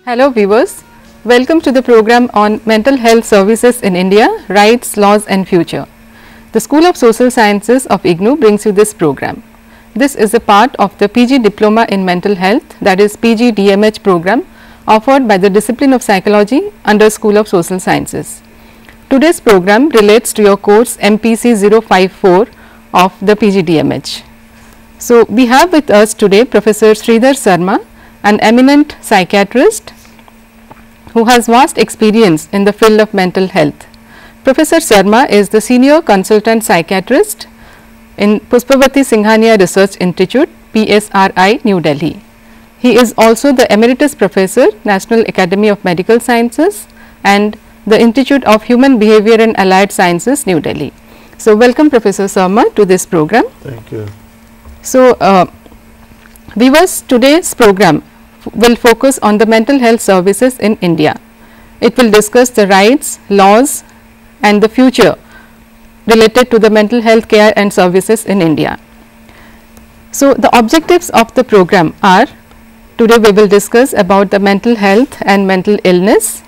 Hello viewers, welcome to the program on Mental Health Services in India, Rights, Laws and Future. The School of Social Sciences of IGNOU brings you this program. This is a part of the PG Diploma in Mental Health, that is PG DMH program offered by the Discipline of Psychology under School of Social Sciences. Today's program relates to your course MPC 054 of the PG DMH. So, we have with us today Professor Sridhar Sarma, an eminent psychiatrist who has vast experience in the field of mental health. Professor Sarma is the senior consultant psychiatrist in Pushpavati Singhania Research Institute, PSRI, New Delhi. He is also the emeritus professor, National Academy of Medical Sciences and the Institute of Human Behavior and Allied Sciences, New Delhi. So, welcome Professor Sarma to this program. Thank you. So, viewers, today's program will focus on the mental health services in India. It will discuss the rights, laws and the future related to the mental health care and services in India. So, the objectives of the program are, today we will discuss about the mental health and mental illness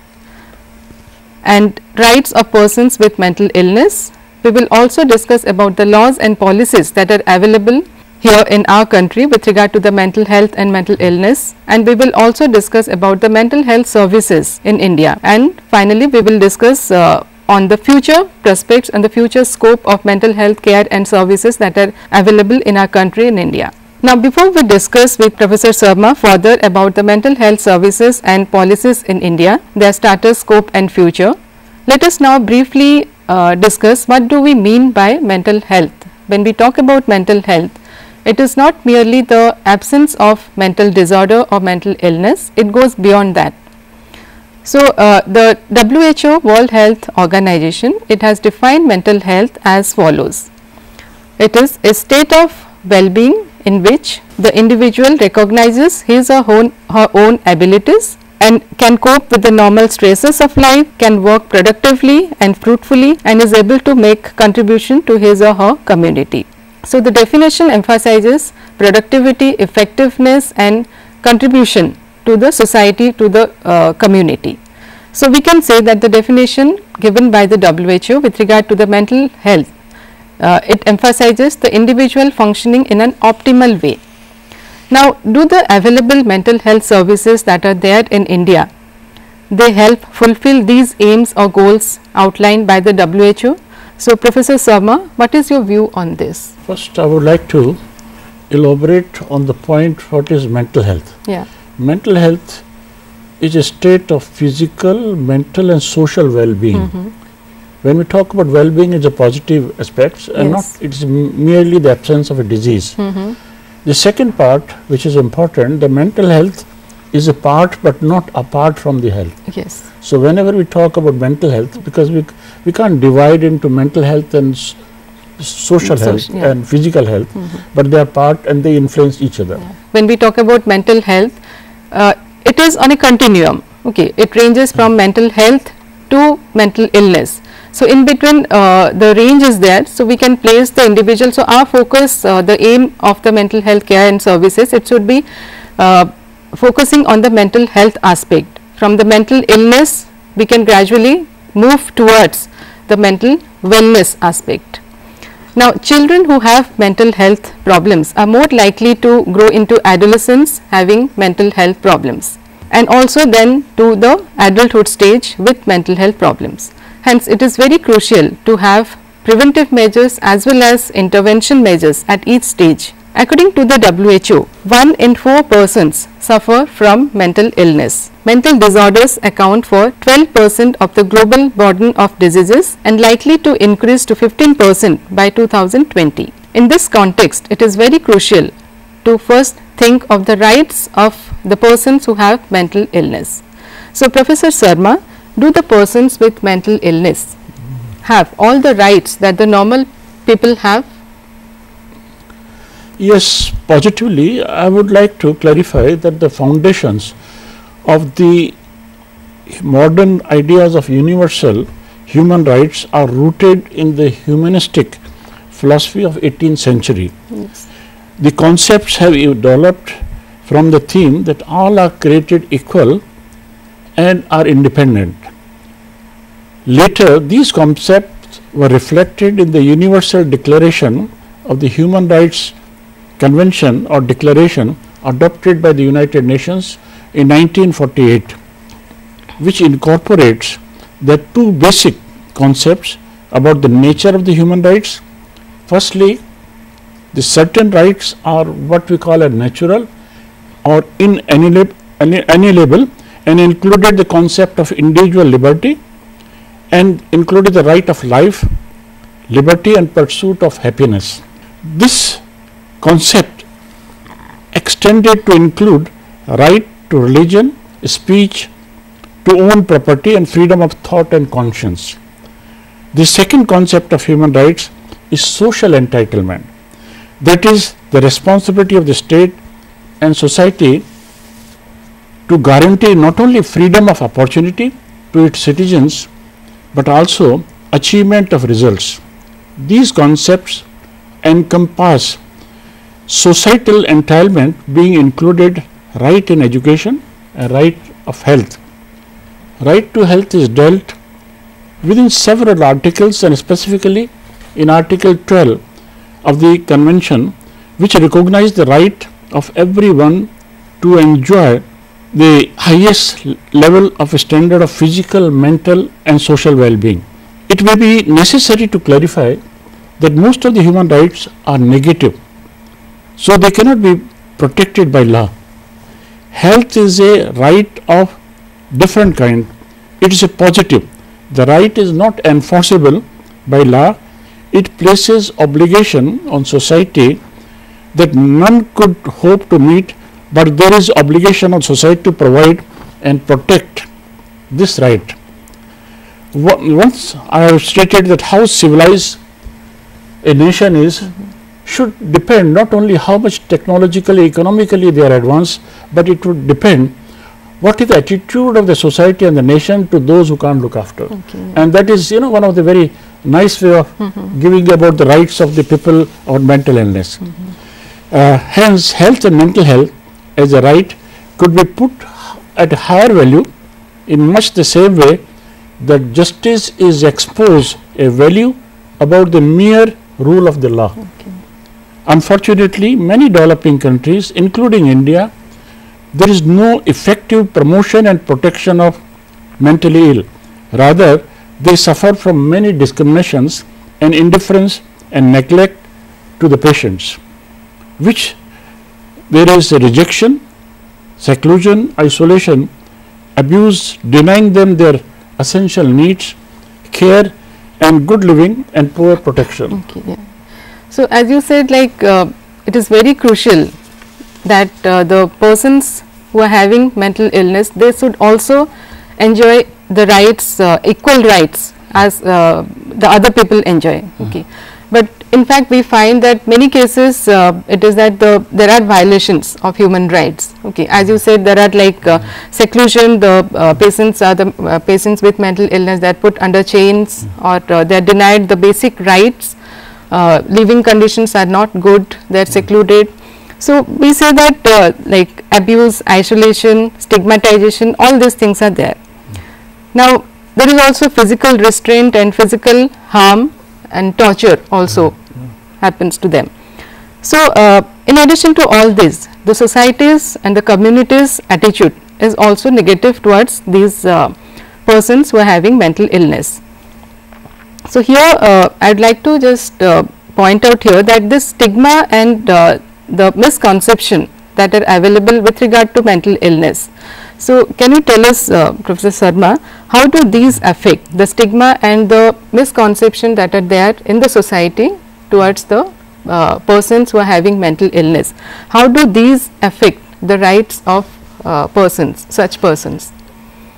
and rights of persons with mental illness. We will also discuss about the laws and policies that are available here in our country with regard to the mental health and mental illness, and we will also discuss about the mental health services in India, and finally we will discuss on the future prospects and the future scope of mental health care and services that are available in our country in India. Now, before we discuss with Professor Sarma further about the mental health services and policies in India, their status, scope and future, let us now briefly discuss what do we mean by mental health. When we talk about mental health, it is not merely the absence of mental disorder or mental illness, it goes beyond that. So, the WHO World Health Organization, it has defined mental health as follows. It is a state of well-being in which the individual recognizes his or her own abilities and can cope with the normal stresses of life, can work productively and fruitfully and is able to make contribution to his or her community. So, the definition emphasizes productivity, effectiveness and contribution to the society, to the community. So, we can say that the definition given by the WHO with regard to the mental health, it emphasizes the individual functioning in an optimal way. Now, do the available mental health services that are there in India, they help fulfill these aims or goals outlined by the WHO? So, Professor Sarma, what is your view on this? First, I would like to elaborate on the point what is mental health. Yeah. Mental health is a state of physical, mental and social well-being. When we talk about well-being, it's a positive aspect and not it is merely the absence of a disease. The second part, which is important, the mental health is a part but not apart from the health. Yes. So, whenever we talk about mental health, because we can't divide into mental health and social health and physical health, but they are part and they influence each other. When we talk about mental health, it is on a continuum. Okay, it ranges from mental health to mental illness. So, in between the range is there, so we can place the individual. So, our focus, the aim of the mental health care and services, it should be focusing on the mental health aspect. From the mental illness, we can gradually move towards the mental wellness aspect. Now, children who have mental health problems are more likely to grow into adolescence having mental health problems, and also then to the adulthood stage with mental health problems. Hence, it is very crucial to have preventive measures as well as intervention measures at each stage. According to the WHO, 1 in 4 persons suffer from mental illness. Mental disorders account for 12% of the global burden of diseases and likely to increase to 15% by 2020. In this context, it is very crucial to first think of the rights of the persons who have mental illness. So, Professor Sarma, do the persons with mental illness have all the rights that the normal people have? Yes, positively, I would like to clarify that the foundations of the modern ideas of universal human rights are rooted in the humanistic philosophy of 18th century. Yes. The concepts have developed from the theme that all are created equal and are independent. Later, these concepts were reflected in the Universal Declaration of the Human Rights Convention or Declaration adopted by the United Nations in 1948, which incorporates the two basic concepts about the nature of the human rights. Firstly, the certain rights are what we call a natural or inalienable and included the concept of individual liberty and included the right of life, liberty and pursuit of happiness. This concept extended to include right to religion, speech, to own property and freedom of thought and conscience. The second concept of human rights is social entitlement. That is the responsibility of the state and society to guarantee not only freedom of opportunity to its citizens, but also achievement of results. These concepts encompass societal entitlement being included right in education and right of health. Right to health is dealt within several articles and specifically in Article 12 of the Convention, which recognizes the right of everyone to enjoy the highest level of standard of physical, mental and social well-being. It may be necessary to clarify that most of the human rights are negative, so they cannot be protected by law. Health is a right of different kind. It is a positive. The right is not enforceable by law. It places obligation on society that none could hope to meet, but there is obligation on society to provide and protect this right. Once I have stated that how civilized a nation is should depend not only how much technologically, economically they are advanced, but it would depend what is the attitude of the society and the nation to those who can't look after. Okay. And that is, one of the very nice way of giving about the rights of the people on mental illness. Hence, health and mental health as a right could be put at a higher value in much the same way that justice is exposed a value about the mere rule of the law. Okay. Unfortunately, many developing countries, including India, there is no effective promotion and protection of mentally ill. Rather, they suffer from many discriminations and indifference and neglect to the patients, which there is a rejection, seclusion, isolation, abuse, denying them their essential needs, care and good living and poor protection. Okay, yeah. So, as you said, it is very crucial that the persons who are having mental illness, they should also enjoy the rights, equal rights as the other people enjoy. Okay. But in fact, we find that many cases it is that there are violations of human rights. Okay. As you said, there are seclusion, the patients are the patients with mental illness that are put under chains or they are denied the basic rights, living conditions are not good, they are secluded. So, we say that abuse, isolation, stigmatization, all these things are there. Now, there is also physical restraint and physical harm and torture also happens to them. So, in addition to all this, the society's and the community's attitude is also negative towards these persons who are having mental illness. So, here I would like to just point out here that this stigma and the misconception that are available with regard to mental illness. So, can you tell us, Professor Sarma, how do these affect the stigma and the misconception that are there in the society towards the persons who are having mental illness? How do these affect the rights of persons, such persons?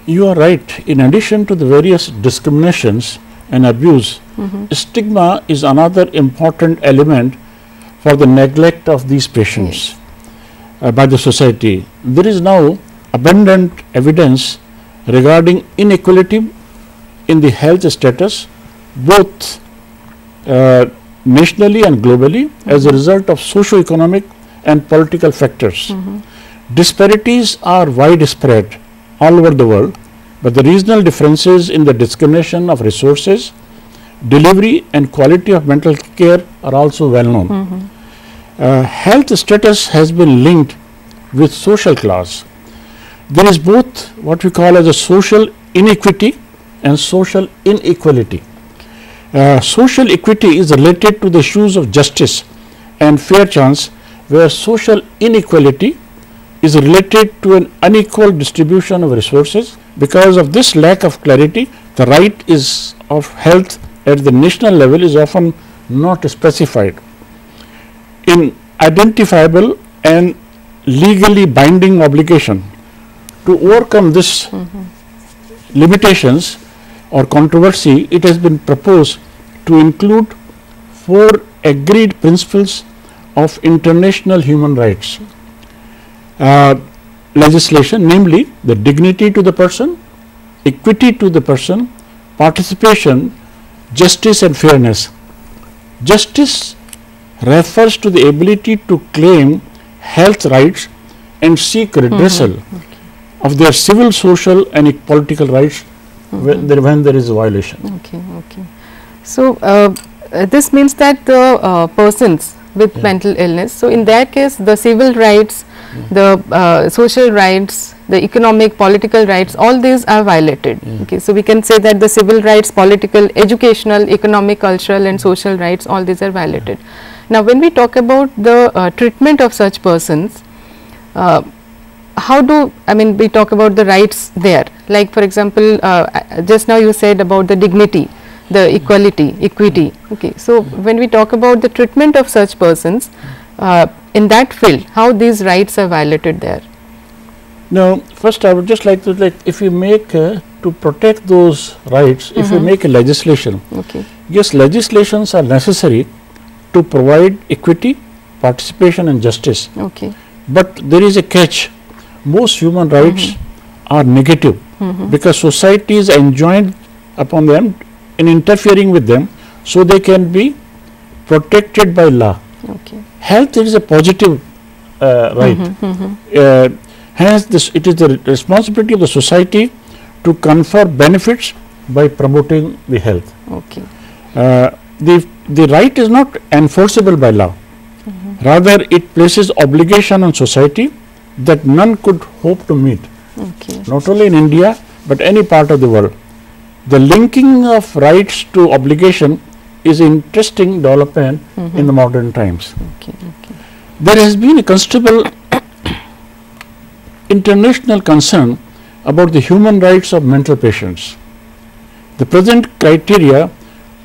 You are right. In addition to the various discriminations and abuse, stigma is another important element for the neglect of these patients by the society. There is now abundant evidence regarding inequality in the health status both nationally and globally as a result of socio-economic and political factors. Disparities are widespread all over the world but the regional differences in the discrimination of resources, delivery and quality of mental care are also well known. Health status has been linked with social class. There is both what we call as a social inequity and social inequality. Social equity is related to the issues of justice and fair chance, where social inequality is related to an unequal distribution of resources. Because of this lack of clarity, the right of health at the national level is often not specified in identifiable and legally binding obligation. To overcome this limitations or controversy, it has been proposed to include 4 agreed principles of international human rights legislation, namely the dignity to the person, equity to the person, participation, justice and fairness. Justice refers to the ability to claim health rights and seek redressal of their civil, social and political rights when there is a violation. Okay. So, this means that the persons with mental illness, so in that case the civil rights, the social rights, the economic, political rights, all these are violated. Okay, so we can say that the civil rights, political, educational, economic, cultural and social rights, all these are violated. Now, when we talk about the treatment of such persons, how do, we talk about the rights there, like for example, just now you said about the dignity, the equity. Okay, so when we talk about the treatment of such persons in that field, how these rights are violated there? Now, first I would just like to, if you make to protect those rights, if you make a legislation, yes, legislations are necessary to provide equity, participation and justice. But there is a catch. Most human rights are negative because society is enjoined upon them in interfering with them, so they can be protected by law. Health is a positive right. Hence, it is the responsibility of the society to confer benefits by promoting the health. The right is not enforceable by law. Rather, it places obligation on society that none could hope to meet. Not only in India, but any part of the world. The linking of rights to obligation is an interesting development in the modern times. There has been a considerable international concern about the human rights of mental patients. The present criteria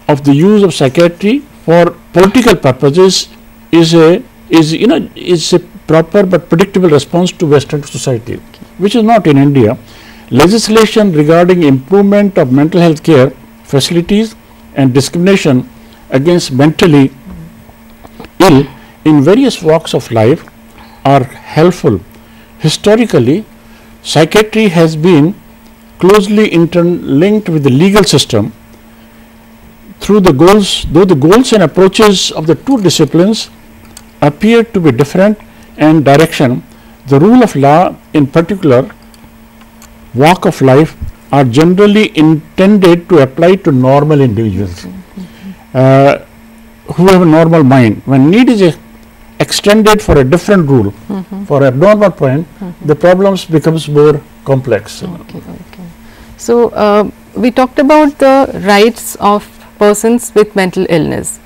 of the use of psychiatry for political purposes is a proper but predictable response to Western society, which is not in India. Legislation regarding improvement of mental health care facilities and discrimination against mentally ill in various walks of life are helpful. Historically, psychiatry has been closely interlinked with the legal system though the goals and approaches of the two disciplines appear to be different and direction, the rule of law in particular walk of life are generally intended to apply to normal individuals who have a normal mind. When need is extended for a different rule, for abnormal point, the problems becomes more complex. So, we talked about the rights of persons with mental illness.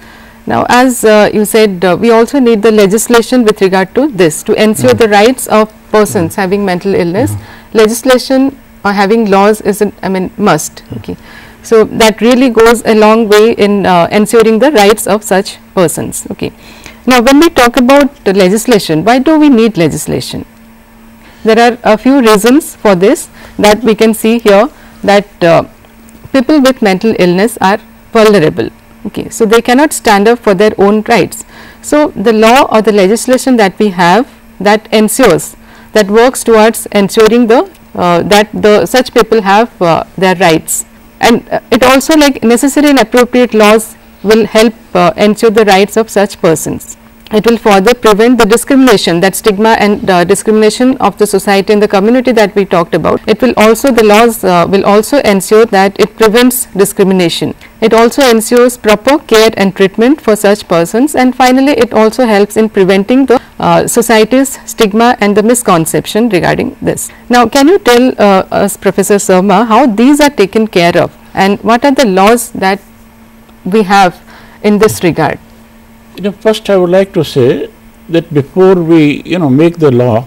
Now, as you said, we also need the legislation with regard to this to ensure the rights of persons having mental illness. Legislation or having laws is must. So, that really goes a long way in ensuring the rights of such persons. Now, when we talk about the legislation, why do we need legislation? There are a few reasons for this that we can see here, that people with mental illness are vulnerable. So, they cannot stand up for their own rights. So, the law or the legislation that we have that ensures, that works towards ensuring that such people have their rights, and it also, like necessary and appropriate laws will help ensure the rights of such persons. It will further prevent the discrimination, that stigma and discrimination of the society and the community that we talked about. It will also, the laws will also ensure that it prevents discrimination. It also ensures proper care and treatment for such persons, and finally it also helps in preventing the society's stigma and the misconception regarding this. Now, can you tell us, Professor Sarma, how these are taken care of and what are the laws that we have in this regard? First I would like to say that before we make the law,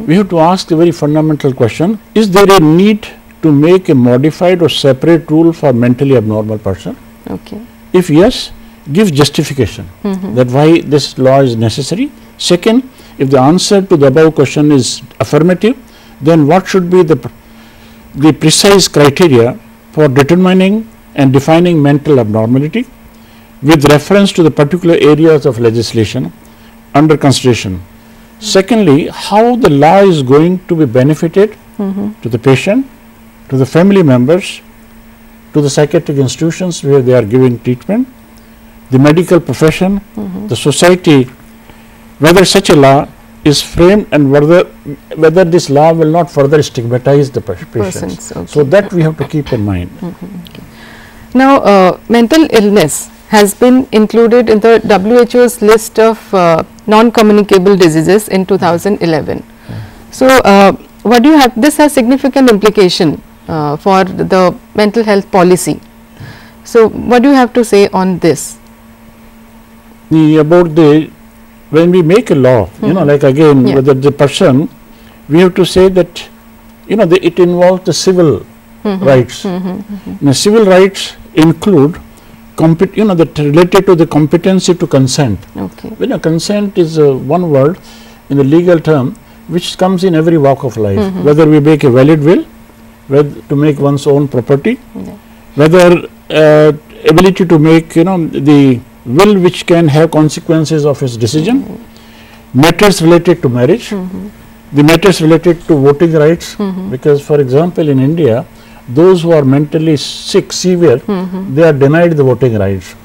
we have to ask a very fundamental question: is there a need to make a modified or separate rule for mentally abnormal person? Okay. If yes, give justification that why this law is necessary. Second, if the answer to the above question is affirmative, then what should be the precise criteria for determining and defining mental abnormality with reference to the particular areas of legislation under consideration. Secondly, how the law is going to be benefited to the patient, to the family members, to the psychiatric institutions where they are giving treatment, the medical profession, the society, whether such a law is framed and whether this law will not further stigmatize the patients. Okay. So that we have to keep in mind. Okay. Now, mental illness has been included in the WHO's list of non-communicable diseases in 2011. So, what do you have? This has significant implication for the mental health policy. So, what do you have to say on this? When we make a law, like again, whether the person, we have to say that, it involves the civil rights. Now, civil rights include that related to the competency to consent. Okay. When a consent is one word in the legal term which comes in every walk of life, whether we make a valid will, whether to make one's own property, whether ability to make the will which can have consequences of his decision, matters related to marriage, the matters related to voting rights, because for example in India, those who are mentally sick, severe, they are denied the voting rights,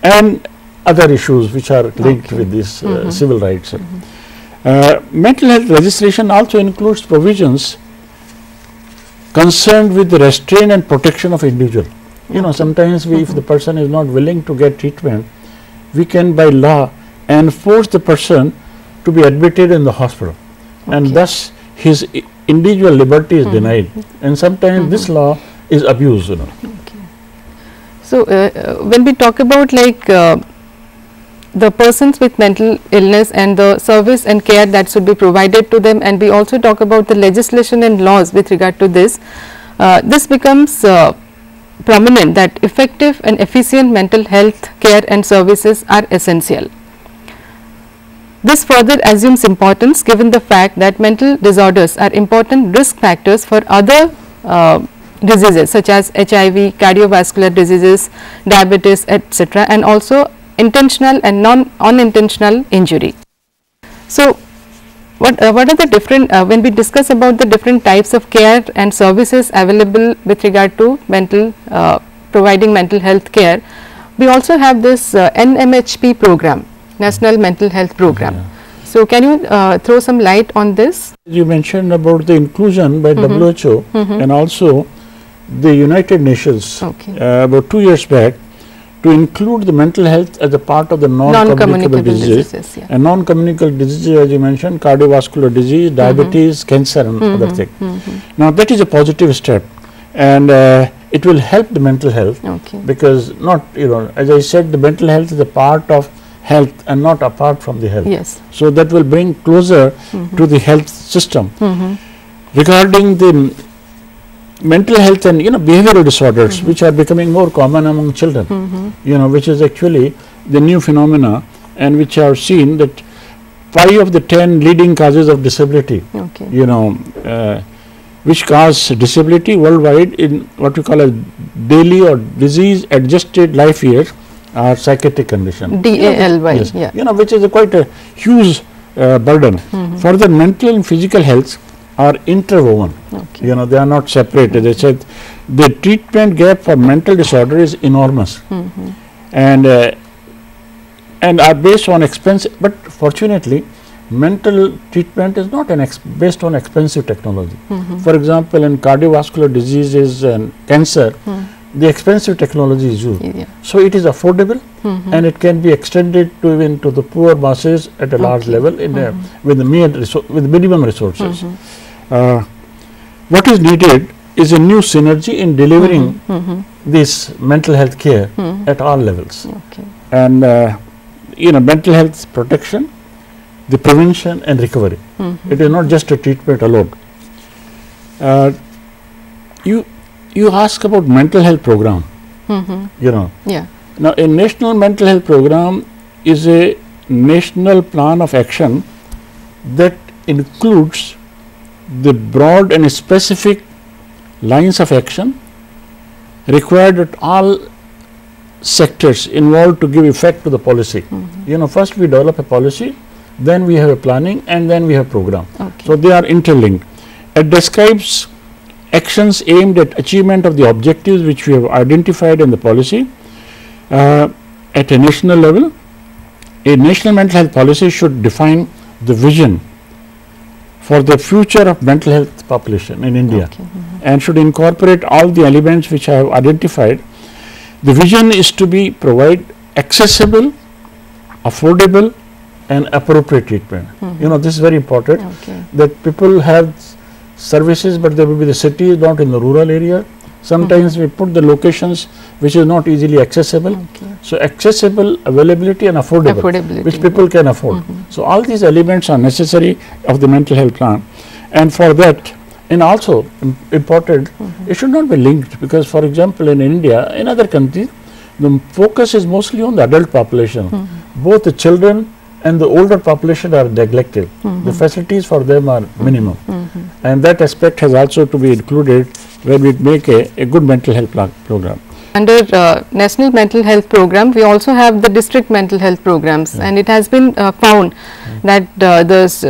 and other issues which are linked with this civil rights. Mental health legislation also includes provisions concerned with the restraint and protection of individual. Sometimes if the person is not willing to get treatment, we can by law enforce the person to be admitted in the hospital, and thus his individual liberty is denied, and sometimes this law is abused. Okay. So, when we talk about like the persons with mental illness and the service and care that should be provided to them, and we also talk about the legislation and laws with regard to this, this becomes prominent that effective and efficient mental health care and services are essential. This further assumes importance given the fact that mental disorders are important risk factors for other diseases such as HIV, cardiovascular diseases, diabetes, etc., and also intentional and unintentional injury. So, what are the different, when we discuss about the different types of care and services available with regard to providing mental health care, we also have this NMHP program, National Mental Health Program. So, can you throw some light on this? You mentioned about the inclusion by WHO and also the United Nations about 2 years back to include the mental health as a part of the non-communicable diseases. And non-communicable diseases, as you mentioned, cardiovascular disease, diabetes, cancer and other things. Now, that is a positive step, and it will help the mental health because not, as I said, the mental health is a part of health and not apart from the health. Yes. So, that will bring closer to the health system. Regarding the mental health and behavioral disorders which are becoming more common among children, which is actually the new phenomena, and which are seen that 5 of the 10 leading causes of disability, which cause disability worldwide in what we call as daily or disease adjusted life years are psychiatric condition. DALY, yes. Which is quite a huge burden. Further, mental and physical health are interwoven. They are not separate. As I said, the treatment gap for mental disorder is enormous, and and are based on expense, but fortunately mental treatment is not based on expensive technology. For example, in cardiovascular diseases and cancer, the expensive technology is used. So it is affordable and it can be extended to even to the poor masses at a large level in with minimum resources. What is needed is a new synergy in delivering this mental health care at all levels. And mental health protection, the prevention and recovery. It is not just a treatment alone. You ask about mental health program. Now a national mental health program is a national plan of action that includes the broad and specific lines of action required at all sectors involved to give effect to the policy. First we develop a policy, then we have a planning, and then we have program. So they are interlinked. It describes actions aimed at achievement of the objectives which we have identified in the policy at a national level. A national mental health policy should define the vision for the future of mental health population in India and should incorporate all the elements which I have identified. The vision is to be provide accessible, affordable and appropriate treatment. This is very important that people have services, but there will be the cities, not in the rural area. Sometimes we put the locations which is not easily accessible. So accessible, availability and affordability, which people can afford. So all these elements are necessary of the mental health plan, and for that, and also important, it should not be linked, because for example in India, in other countries, the focus is mostly on the adult population. Both the children and the older population are neglected. The facilities for them are minimum, and that aspect has also to be included when we make a good mental health program. Under National Mental Health Program, we also have the district mental health programs, and it has been found that this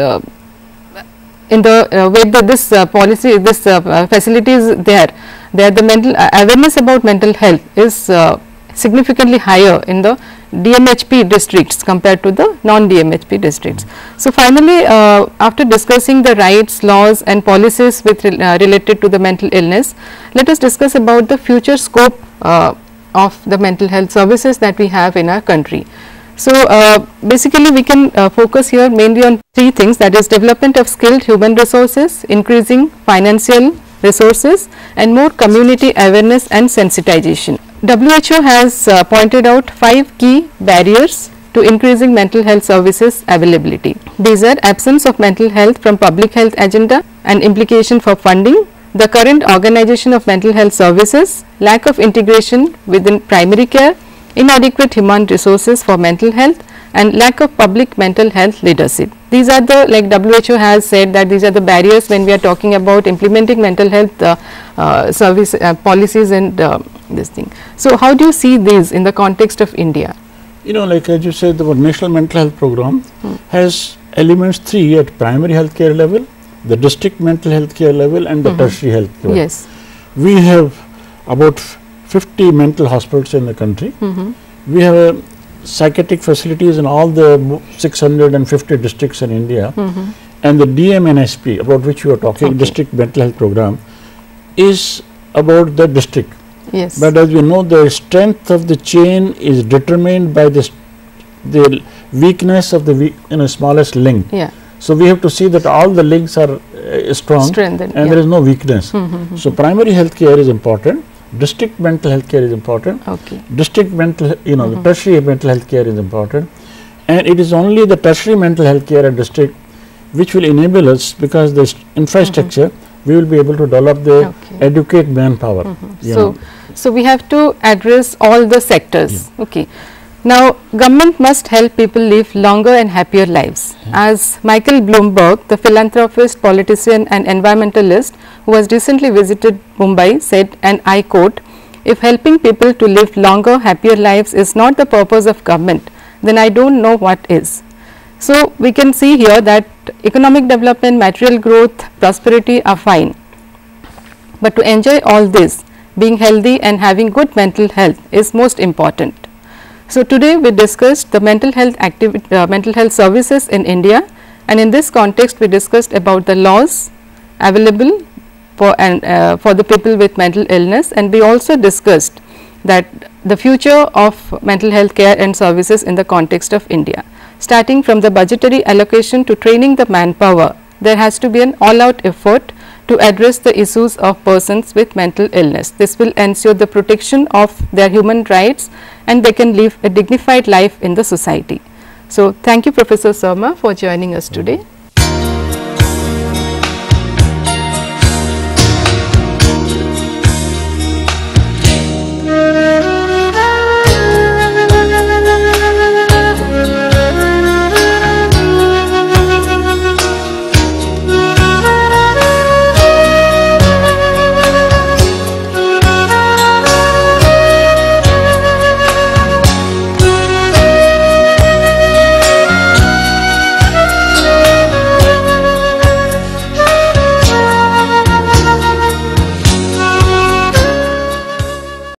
policy, this facility is there the mental awareness about mental health is significantly higher in the DMHP districts compared to the non-DMHP districts. So finally, after discussing the rights, laws and policies related to the mental illness, let us discuss about the future scope of the mental health services that we have in our country. So basically we can focus here mainly on three things, that is development of skilled human resources, increasing financial resources and more community awareness and sensitization. WHO has pointed out 5 key barriers to increasing mental health services availability. These are absence of mental health from public health agenda and implication for funding, the current organization of mental health services, lack of integration within primary care, inadequate human resources for mental health and lack of public mental health leadership. These are the, like WHO has said, that these are the barriers when we are talking about implementing mental health service policies and this thing. So how do you see these in the context of India? Like as you said, the National Mental Health Program has elements 3 at primary health care level, the district mental health care level and the tertiary health level. Yes. We have about 50 mental hospitals in the country. We have psychiatric facilities in all the 650 districts in India, and the DMNSP, about which you are talking, district mental health program, is about the district. Yes. But as we know, the strength of the chain is determined by the weakness of the smallest link. Yeah. So we have to see that all the links are strong and there is no weakness. So primary health care is important. District mental health care is important. District mental, the tertiary mental health care is important, and it is only the tertiary mental health care at district which will enable us, because the infrastructure, we will be able to develop the educate manpower. So we have to address all the sectors. Now government must help people live longer and happier lives. As Michael Bloomberg, the philanthropist, politician and environmentalist who has recently visited Mumbai, said, and I quote, "If helping people to live longer, happier lives is not the purpose of government, then I don't know what is." So we can see here that economic development, material growth, prosperity are fine, but to enjoy all this, being healthy and having good mental health is most important. So, today we discussed the mental health services in India, and in this context we discussed about the laws available for the people with mental illness, and we also discussed that the future of mental health care and services in the context of India. Starting from the budgetary allocation to training the manpower, there has to be an all out effort to address the issues of persons with mental illness. This will ensure the protection of their human rights and they can live a dignified life in the society. So, thank you Professor Sarma for joining us today.